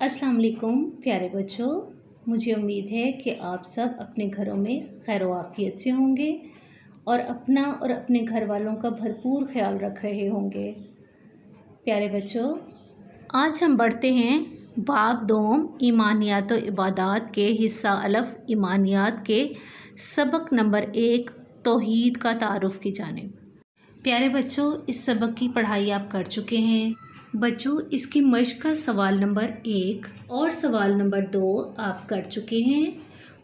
अस्सलाम वालेकुम प्यारे बच्चों, मुझे उम्मीद है कि आप सब अपने घरों में खैर आफियत से होंगे और अपना और अपने घर वालों का भरपूर ख्याल रख रहे होंगे। प्यारे बच्चों, आज हम बढ़ते हैं बाब दोम ईमानियात व इबादात के हिस्सा अलफ ईमानियात के सबक नंबर 1 तौहीद का तारुफ की जानिब। प्यारे बच्चों, इस सबक की पढ़ाई आप कर चुके हैं। बच्चों, इसकी मश्क का सवाल नंबर 1 और सवाल नंबर 2 आप कर चुके हैं।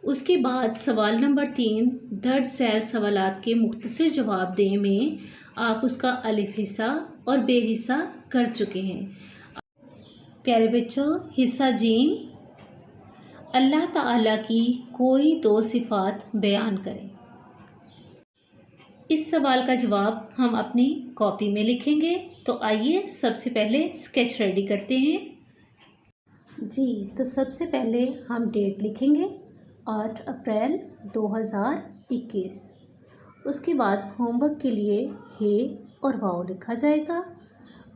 उसके बाद सवाल नंबर 3 दर्ज झैल सवालात के मुख्तसर जवाब दें में आप उसका अलिफ हिस्सा और बे हिस्सा कर चुके हैं। प्यारे बच्चों, हिस्सा जीम, अल्लाह ताला की कोई दो सिफ़ात बयान करें। इस सवाल का जवाब हम अपनी कॉपी में लिखेंगे। तो आइए सबसे पहले स्केच रेडी करते हैं। जी, तो सबसे पहले हम डेट लिखेंगे 8 अप्रैल 2021। उसके बाद होमवर्क के लिए हे और वाओ लिखा जाएगा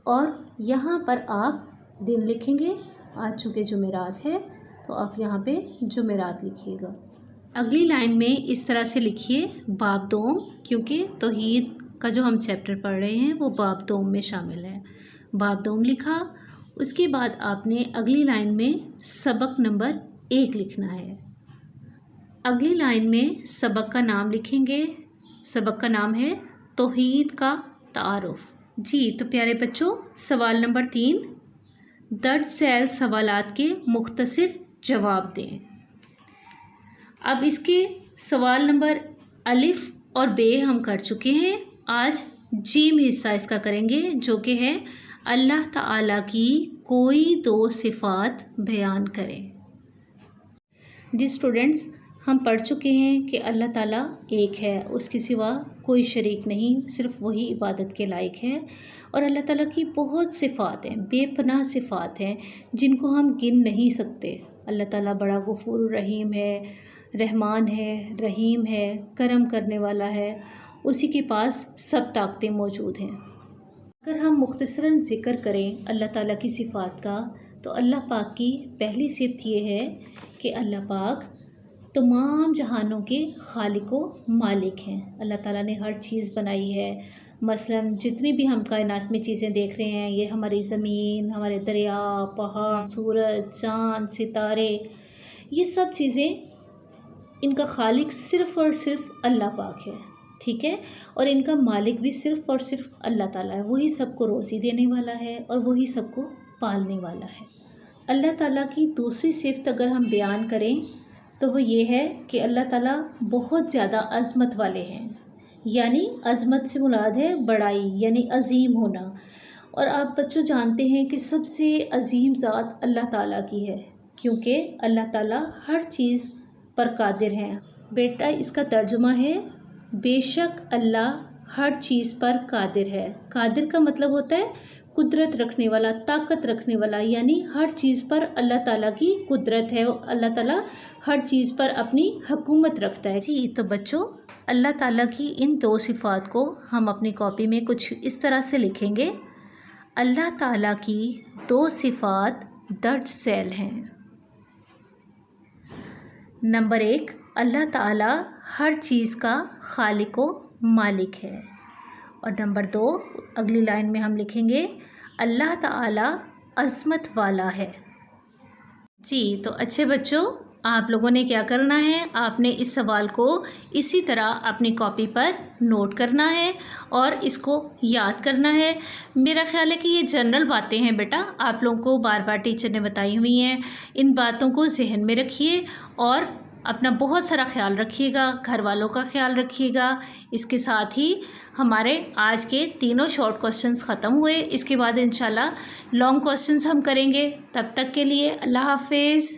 और यहाँ पर आप दिन लिखेंगे। आज चूँकि जुमेरात है तो आप यहाँ पे जुमेरात लिखिएगा। अगली लाइन में इस तरह से लिखिए बाब दोम, क्योंकि तौहीद का जो हम चैप्टर पढ़ रहे हैं वो बाब दोम में शामिल है। बाब दोम लिखा। उसके बाद आपने अगली लाइन में सबक नंबर 1 लिखना है। अगली लाइन में सबक का नाम लिखेंगे। सबक का नाम है तौहीद का तारुफ। जी, तो प्यारे बच्चों, सवाल नंबर 3 दर्ज झैल सवालात के मुख्तसर जवाब दें। अब इसके सवाल नंबर अलिफ और बे हम कर चुके हैं। आज जीम हिस्सा इसका करेंगे, जो कि है अल्लाह ताला की कोई दो सिफ़ात बयान करें। जी स्टूडेंट्स, हम पढ़ चुके हैं कि अल्लाह ताला एक है, उसके सिवा कोई शरीक नहीं, सिर्फ वही इबादत के लायक है। और अल्लाह ताला की बहुत सिफ़ात हैं, बेपनाह सिफ़ात हैं, जिनको हम गिन नहीं सकते। अल्लाह ताला बड़ा गफूर रहीम है, रहमान है, रहीम है, करम करने वाला है, उसी के पास सब ताकतें मौजूद हैं। अगर हम मुख्तसरन ज़िक्र करें अल्लाह ताला की सिफ़ात का, तो अल्लाह पाक की पहली सिफ़त ये है कि अल्लाह पाक तमाम जहानों के खालिक व मालिक हैं। अल्लाह ताला ने हर चीज़ बनाई है। मसलन जितनी भी हम कायनात में चीज़ें देख रहे हैं, ये हमारी ज़मीन, हमारे दरिया, पहाड़, सूरज, चाँद, सितारे, ये सब चीज़ें इनका खालिक सिर्फ़ और सिर्फ अल्लाह पाक है, ठीक है। और इनका मालिक भी सिर्फ़ और सिर्फ अल्लाह ताला है। वही सबको रोज़ी देने वाला है और वही सबको पालने वाला है। अल्लाह ताला की दूसरी सिफ़त अगर हम बयान करें तो वो ये है कि अल्लाह ताला बहुत ज़्यादा अज़मत वाले हैं। यानी अज़मत से मुराद है बड़ाई, यानी अज़ीम होना। और आप बच्चों जानते हैं कि सबसे अज़ीम ज़ात अल्लाह ताला की है, क्योंकि अल्लाह ताला हर चीज़ पर कादिर हैं। बेटा, इसका तर्जुमा है बेशक अल्लाह हर चीज़ पर कादिर है। कादिर का मतलब होता है कुदरत रखने वाला, ताकत रखने वाला, यानी हर चीज़ पर अल्लाह ताला की कुदरत है। अल्लाह ताला हर चीज़ पर अपनी हुकूमत रखता है। जी, तो बच्चों, अल्लाह ताला की इन दो सिफ़ात को हम अपनी कॉपी में कुछ इस तरह से लिखेंगे। अल्लाह ताला की दो सिफ़ात दर्ज झैल हैं। नंबर 1, अल्लाह ताला हर चीज़ का खालिक व मालिक है। और नंबर 2, अगली लाइन में हम लिखेंगे अल्लाह ताला अज़मत वाला है। जी, तो अच्छे बच्चों, आप लोगों ने क्या करना है, आपने इस सवाल को इसी तरह अपनी कॉपी पर नोट करना है और इसको याद करना है। मेरा ख़्याल है कि ये जनरल बातें हैं बेटा, आप लोगों को बार बार टीचर ने बताई हुई हैं। इन बातों को जहन में रखिए और अपना बहुत सारा ख्याल रखिएगा, घर वालों का ख्याल रखिएगा। इसके साथ ही हमारे आज के तीनों शॉर्ट क्वेश्चंस ख़त्म हुए। इसके बाद इंशाल्लाह लॉन्ग क्वेश्चंस हम करेंगे। तब तक के लिए अल्लाह हाफ़िज़।